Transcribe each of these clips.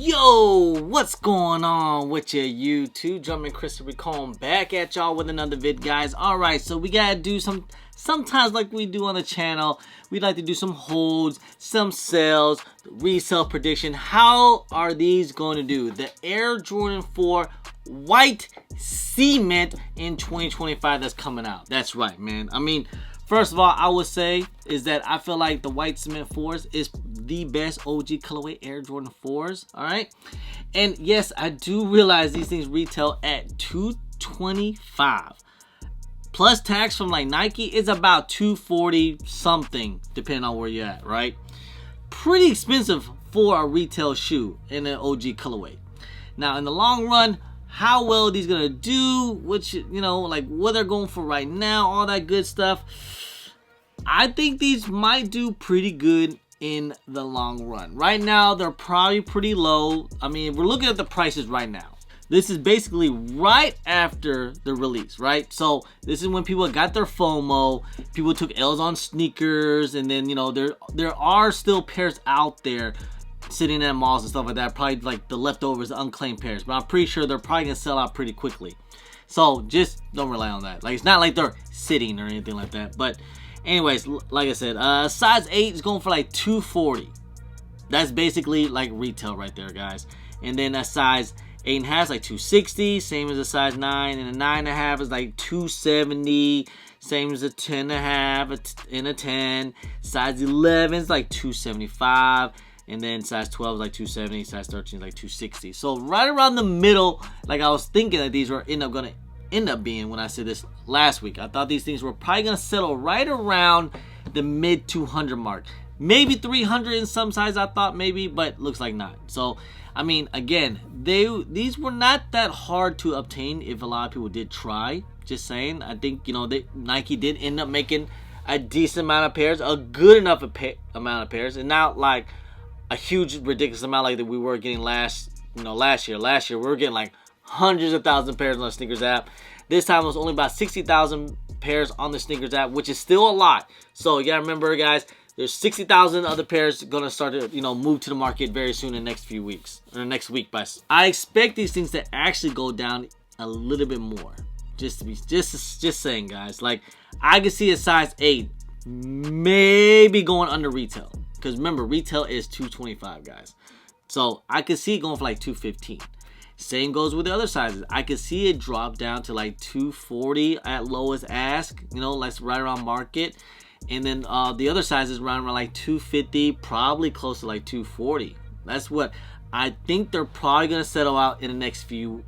Yo, what's going on with your YouTube? Drummond Christopher Combs back at y'all with another vid, guys. Alright, so we gotta do sometimes like we do on the channel, we like to do some holds, some sales, resale prediction. How are these going to do? The Air Jordan 4 white cement in 2025 that's coming out. That's right, man. I mean, first of all, I would say is that I feel like the white cement 4s is the best OG colorway Air Jordan 4s, all right? And yes, I do realize these things retail at $225. Plus tax from like Nike is about $240 something, depending on where you're at, right? Pretty expensive for a retail shoe in an OG colorway. Now, in the long run, how well are these gonna do, which, you know, like what they're going for right now, all that good stuff. I think these might do pretty good in the long run. Right now, they're probably pretty low. I mean, we're looking at the prices right now. This is basically right after the release, right? So this is when people got their FOMO, people took L's on sneakers, and then, you know, there are still pairs out there sitting at malls and stuff like that, probably like the leftovers, the unclaimed pairs, but I'm pretty sure they're probably gonna sell out pretty quickly. So just don't rely on that. Like, it's not like they're sitting or anything like that. But anyways, like I said, size 8 is going for like $240. That's basically like retail right there, guys. And then a size 8.5 is like $260, same as a size 9, and a 9.5 is like $270, same as a 10.5 and a 10. Size 11 is like $275. And then size 12 is like $270, size 13 is like $260. So right around the middle, like I was thinking that these were gonna end up being when I said this last week. I thought these things were probably gonna settle right around the mid 200 mark. Maybe 300 in some size, I thought maybe, but looks like not. So, I mean, again, these were not that hard to obtain if a lot of people did try. Just saying. I think, you know, Nike did end up making a decent amount of pairs, a good enough amount of pairs, and not like a huge ridiculous amount like that we were getting last year. Last year we were getting like hundreds of thousands of pairs on the sneakers app. This time it was only about 60,000 pairs on the sneakers app, which is still a lot. So you gotta remember, guys, there's 60,000 other pairs gonna start to, you know, move to the market very soon in the next few weeks, or next week. I expect these things to actually go down a little bit more. Just saying, guys. Like, I could see a size 8 maybe going under retail. Because remember, retail is $225, guys. So I could see it going for like $215. Same goes with the other sizes. I could see it drop down to like $240 at lowest ask. You know, like right around market. And then the other sizes around like $250, probably close to like $240. That's what I think they're probably gonna settle out in the next few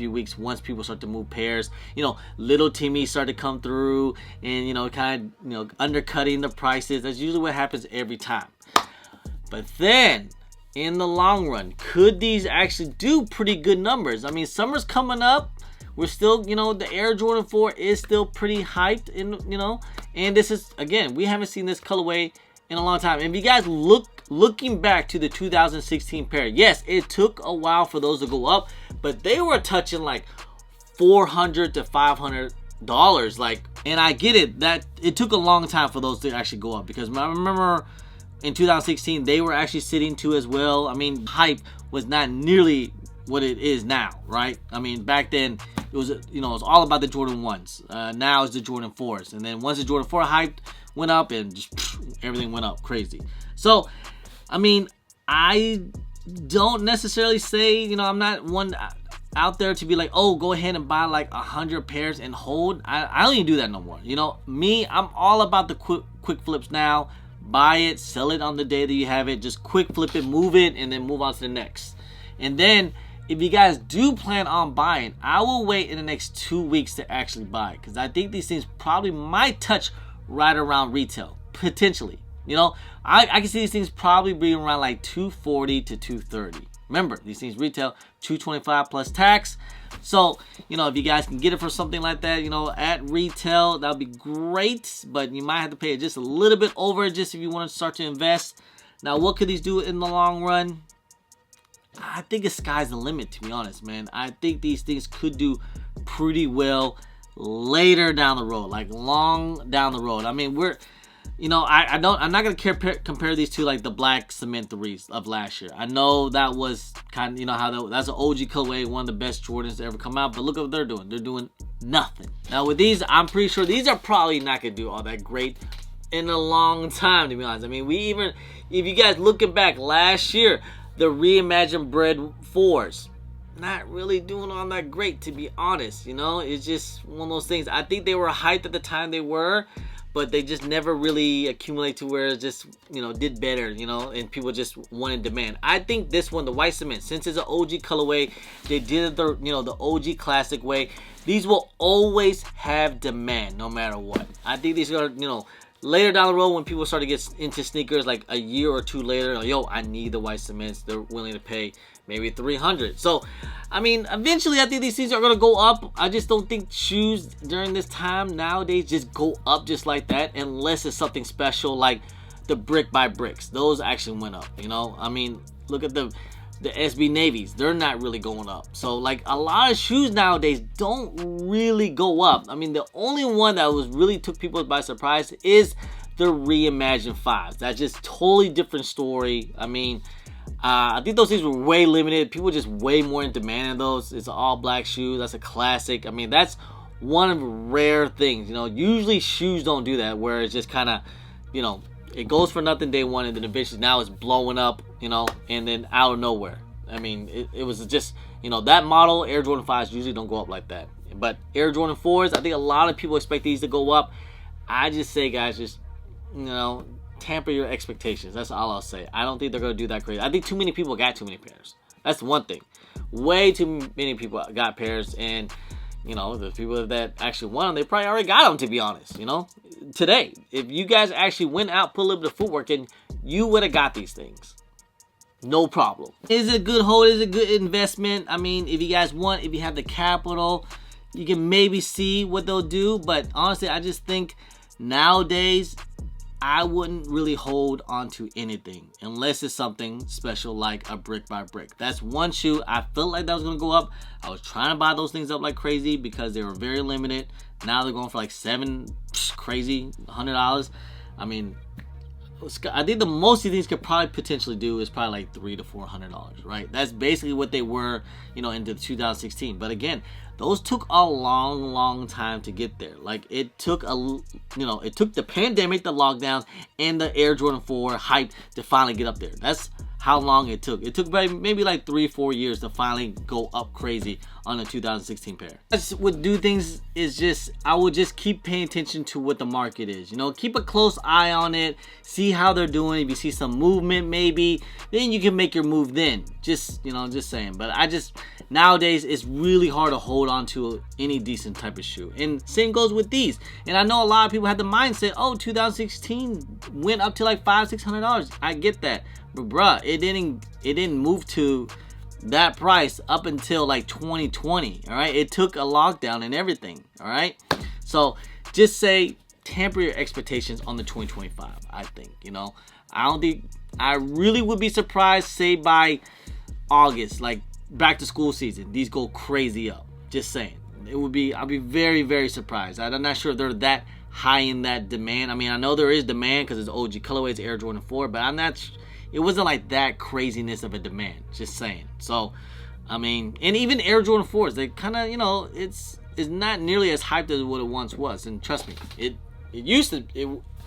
weeks once people start to move pairs. You know, little Timmy start to come through and, you know, kind of, you know, undercutting the prices. That's usually what happens every time. But then in the long run, could these actually do pretty good numbers? I mean, summer's coming up. We're still, you know, the Air Jordan 4 is still pretty hyped, you know, and this is, again, we haven't seen this colorway in a long time. And if you guys looking back to the 2016 pair, yes, it took a while for those to go up, but they were touching like $400 to $500. Like, and I get it that it took a long time for those to actually go up, because I remember in 2016 they were actually sitting too as well. I mean, hype was not nearly what it is now, right? I mean, back then it was, you know, it was all about the Jordan 1s. Now it's the Jordan 4s, and then once the Jordan 4 hype went up, and just everything went up crazy. So, I mean, I don't necessarily say, you know, I'm not one out there to be like, oh, go ahead and buy like 100 pairs and hold. I don't even do that no more. You know, me, I'm all about the quick flips now. Buy it, sell it on the day that you have it. Just quick flip it, move it, and then move on to the next. And then if you guys do plan on buying, I will wait in the next 2 weeks to actually buy it, because I think these things probably might touch right around retail, potentially. You know, I can see these things probably being around like $240 to $230. Remember, these things retail $225 plus tax. So, you know, if you guys can get it for something like that, you know, at retail, that would be great. But you might have to pay it just a little bit over, just if you want to start to invest. Now, what could these do in the long run? I think the sky's the limit, to be honest, man. I think these things could do pretty well later down the road, like long down the road. I mean, you know, I'm not gonna compare these to like the black cement threes of last year. I know that was kind of, you know, how that's an OG colorway, one of the best Jordans to ever come out. But look at what they're doing. They're doing nothing. Now with these, I'm pretty sure these are probably not gonna do all that great in a long time, to be honest. I mean, if you guys looking back last year, the reimagined bread 4s, not really doing all that great, to be honest. You know, it's just one of those things. I think they were hyped at the time they were, but they just never really accumulate to where it just, you know, did better, you know, and people just wanted demand. I think this one, the white cement, since it's an OG colorway, they did it the, you know, the OG classic way. These will always have demand no matter what. I think these are, you know, later down the road when people start to get into sneakers, like a year or two later, like, yo, I need the white cements. They're willing to pay maybe $300. So, I mean, eventually I think these things are going to go up. I just don't think shoes during this time nowadays just go up just like that, unless it's something special like the brick by bricks. Those actually went up, you know. I mean, look at the SB Navies. They're not really going up. So, like, a lot of shoes nowadays don't really go up. I mean, the only one that really took people by surprise is the reimagined 5s. That's just totally different story. I mean, I think those things were way limited. People just way more in demand of those. It's an all black shoe. That's a classic. I mean, that's one of the rare things. You know, usually shoes don't do that, where it's just kind of, you know, it goes for nothing day one, and then eventually now it's blowing up, you know, and then out of nowhere. I mean, it was just, you know, that model, Air Jordan 5s usually don't go up like that. But Air Jordan 4s, I think a lot of people expect these to go up. I just say, guys, just, you know, tamper your expectations. That's all I'll say. I don't think they're going to do that crazy. I think too many people got too many pairs. That's one thing. Way too many people got pairs, and, you know, the people that actually want them, they probably already got them, to be honest, you know. Today, if you guys actually went out, put a little bit of footwork in, you would have got these things. No problem. Is it a good hold? Is it a good investment? I mean, if you guys want, if you have the capital, you can maybe see what they'll do. But honestly, I just think nowadays, I wouldn't really hold on to anything unless it's something special like a brick by brick. That's one shoe I felt like that was going to go up. I was trying to buy those things up like crazy because they were very limited. Now they're going for like crazy $100. I mean, I think the most these things could probably potentially do is probably like $300 to $400, right? That's basically what they were, you know, into 2016. But again, those took a long time to get there. Like, it took it took the pandemic, the lockdowns, and the Air Jordan 4 hype to finally get up there. That's how long it took. It took maybe like 3-4 years to finally go up crazy on a 2016 pair. That's what do things is just, I would just keep paying attention to what the market is. You know, keep a close eye on it. See how they're doing. If you see some movement, maybe, then you can make your move then. Just, you know, just saying. But nowadays, it's really hard to hold on to any decent type of shoe. And same goes with these. And I know a lot of people had the mindset, oh, 2016 went up to like $500-600. I get that. But bruh, it didn't move to that price up until like 2020. All right, it took a lockdown and everything. All right, so just say tamper your expectations on the 2025. I think, you know, I really would be surprised, say by August, like back to school season, these go crazy up. Just saying, I'll be very, very surprised. I'm not sure if they're that high in that demand. I mean, I know there is demand because it's OG colorway, it's Air Jordan 4, but it wasn't like that craziness of a demand. Just saying. So, I mean, and even Air Jordan 4s, they kind of, you know, it's not nearly as hyped as what it once was. And trust me, it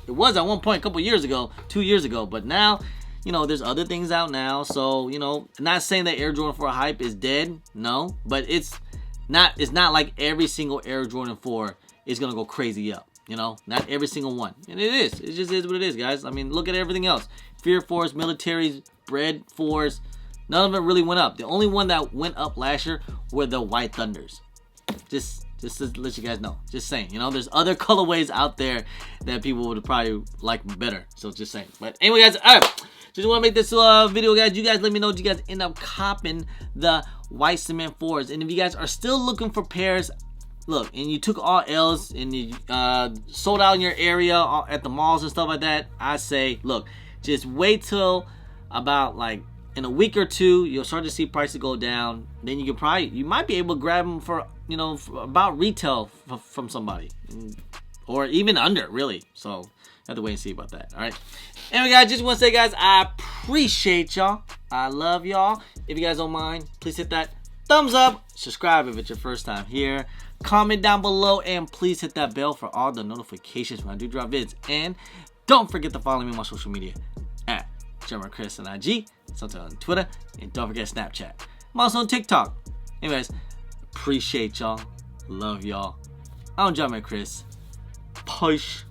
was at one point a couple years ago, 2 years ago, but now, you know, there's other things out now. So, you know, not saying that Air Jordan 4 hype is dead, no, but it's not like every single Air Jordan 4 is gonna go crazy up. You know, not every single one. And it just is what it is, guys. I mean, look at everything else. Fear 4s, militaries, bread 4s, none of them really went up. The only one that went up last year were the White Thunders. Just to let you guys know. Just saying. You know, there's other colorways out there that people would probably like better. So just saying. But anyway, guys, all right. Just want to make this video, guys. You guys let me know if you guys end up copping the white cement 4s. And if you guys are still looking for pairs, look, and you took all L's and you sold out in your area at the malls and stuff like that, I say, look, just wait till about like in a week or two, you'll start to see prices go down. Then you might be able to grab them for, you know, for about retail from somebody, or even under, really. So Have to wait and see about that. All right. Anyway, guys, just want to say, guys, I appreciate y'all. I love y'all. If you guys don't mind, please hit that thumbs up. Subscribe if it's your first time here. Comment down below, and please hit that bell for all the notifications when I do drop vids. And don't forget to follow me on my social media at German Chris on IG, something on Twitter, and don't forget Snapchat. I'm also on TikTok. Anyways, appreciate y'all. Love y'all. I'm German Chris. Push.